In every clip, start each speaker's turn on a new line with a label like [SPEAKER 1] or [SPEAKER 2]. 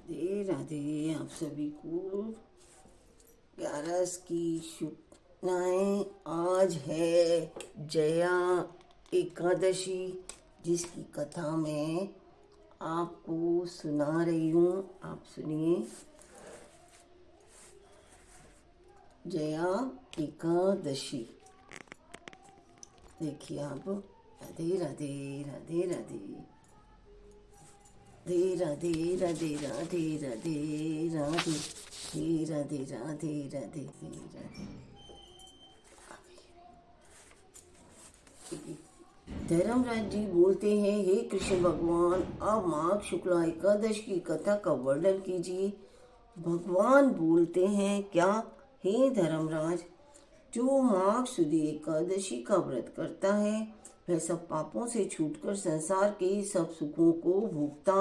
[SPEAKER 1] राधे राधे। आप सभी को 11 की शुभकामनाएं। आज है जया एकादशी, जिसकी कथा मैं आपको सुना रही हूँ। आप सुनिए। जया एकादशी देखिए आप। राधे राधे राधे राधे राधे राधे राधे राधे राधे राधे राधे राधे राधे राधे। धर्मराज जी बोलते हैं, हे कृष्ण भगवान, अब माघ शुक्ला एकादश की कथा का वर्णन कीजिए। भगवान बोलते हैं, क्या हे धर्मराज, जो माघ शुद्ध एकादशी का व्रत करता है वह सब पापों से छूटकर संसार के सब सुखों को भोगता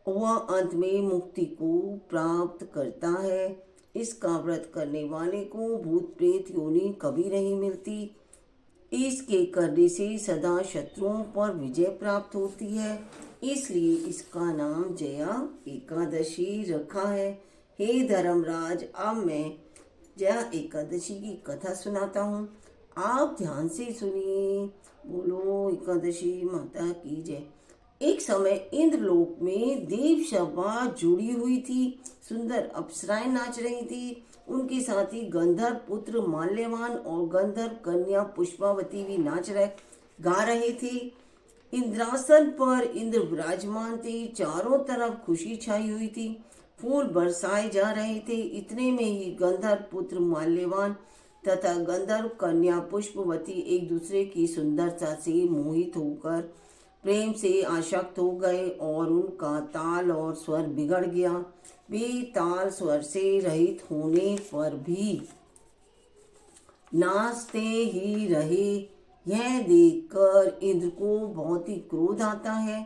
[SPEAKER 1] वह अंत में मुक्ति को प्राप्त करता है। इसका व्रत करने वाले को भूत प्रेत योनि कभी नहीं मिलती। इसके करने से सदा शत्रुओं पर विजय प्राप्त होती है, इसलिए इसका नाम जया एकादशी रखा है। हे धर्मराज, अब मैं जया एकादशी की कथा सुनाता हूँ, आप ध्यान से सुनिए। बोलो एकादशी माता की जय। एक समय इंद्रलोक में देव सभा जुड़ी हुई थी। सुंदर अप्सराएं नाच रही थी। उनके साथ ही गंधर्व पुत्र माल्यवान और गंधर्व कन्या पुष्पावती भी गा रहे थे। इंद्रासन पर इंद्र विराजमान थे। चारों तरफ खुशी छाई हुई थी। फूल बरसाए जा रहे थे। इतने में ही गंधर्व पुत्र माल्यवान तथा गंधर्व कन्या पुष्पवती एक दूसरे की सुंदरता से मोहित होकर प्रेम से आसक्त हो गए और उनका ताल और स्वर बिगड़ गया। वे ताल स्वर से रहित होने पर भी नाचते ही रहे। यह देखकर इंद्र को बहुत ही क्रोध आता है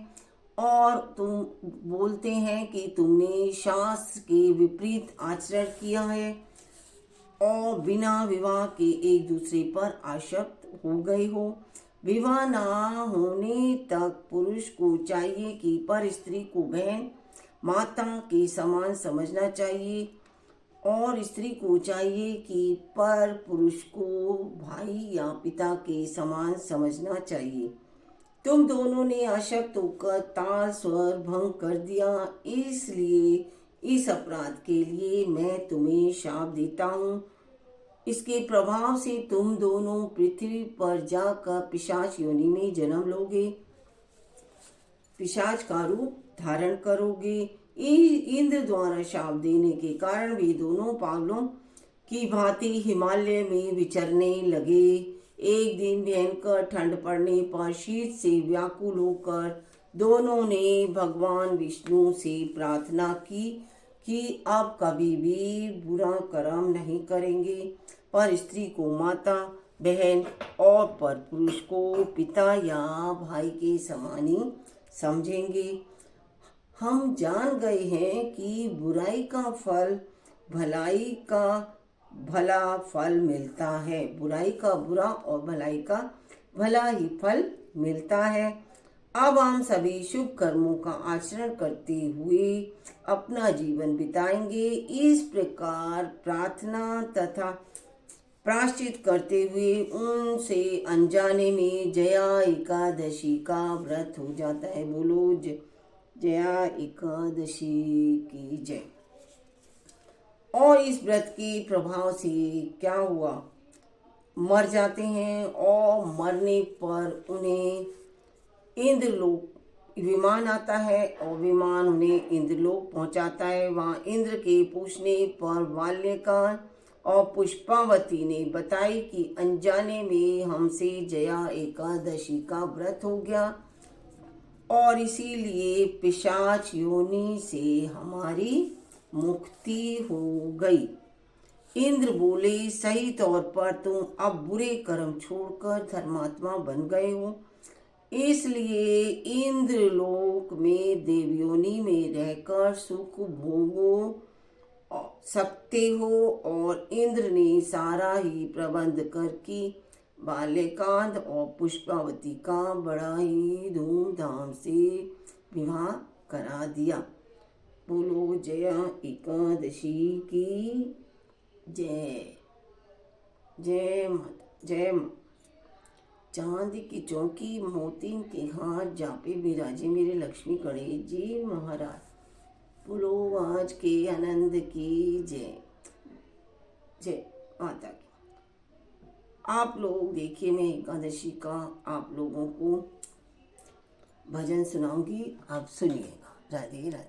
[SPEAKER 1] और तुम बोलते हैं कि तुमने शास्त्र के विपरीत आचरण किया है और बिना विवाह के एक दूसरे पर आसक्त हो गए हो। विवाह ना होने तक पुरुष को चाहिए कि पर स्त्री को बहन माता के समान समझना चाहिए और स्त्री को चाहिए कि पर पुरुष को भाई या पिता के समान समझना चाहिए। तुम दोनों ने आसक्त होकर ताल स्वर भंग कर दिया, इसलिए इस अपराध के लिए मैं तुम्हें शाप देता हूँ। इसके प्रभाव से तुम दोनों पृथ्वी पर जाकर पिशाच योनि में जन्म लोगे, पिशाच का रूप धारण करोगे। इंद्र द्वारा शाप देने के कारण वे दोनों पागलों की भांति हिमालय में विचरने लगे। एक दिन भयंकर ठंड पड़ने पर शीत से व्याकुल होकर दोनों ने भगवान विष्णु से प्रार्थना की कि अब कभी भी बुरा कर्म नहीं करेंगे, पर स्त्री को माता बहन और पर पुरुष को पिता या भाई के समान ही समझेंगे। हम जान गए हैं कि बुराई का फल भलाई का भला फल मिलता है। बुराई का बुरा और भलाई का भला ही फल मिलता है। अब हम सभी शुभ कर्मों का आचरण करते हुए अपना जीवन बिताएंगे। इस प्रकार प्रार्थना तथा प्रायश्चित करते हुए उनसे अनजाने में जया एकादशी का व्रत हो जाता है। बोलो जया एकादशी की जय। और इस व्रत के प्रभाव से क्या हुआ, मर जाते हैं और मरने पर उन्हें इंद्रलोक विमान आता है और विमान उन्हें इंद्रलोक पहुंचाता है। वहाँ इंद्र के पूछने पर बाल्यकाल और पुष्पावती ने बताई कि अनजाने में हमसे जया एकादशी का व्रत हो गया और इसीलिए पिशाच योनि से हमारी मुक्ति हो गई। इंद्र बोले, सही तौर पर तुम अब बुरे कर्म छोड़कर धर्मात्मा बन गए हो, इसलिए इंद्रलोक में देवयोनि में रहकर सुख भोगो सकते हो। और इंद्र ने सारा ही प्रबंध करके बाल्यकांत और पुष्पावती का बड़ा ही धूमधाम से विवाह करा दिया। बोलो जया एकादशी की जय। जय माता, जय माता। चांद की चौकी मोती के हाथ जापे बिराजे मेरे लक्ष्मी गणेश जी महाराज। बोलो आज के आनंद की जय। जय माता की। आप लोग देखिए, मैं एकादशी का आप लोगों को भजन सुनाऊंगी, आप सुनिएगा। राधे राधे।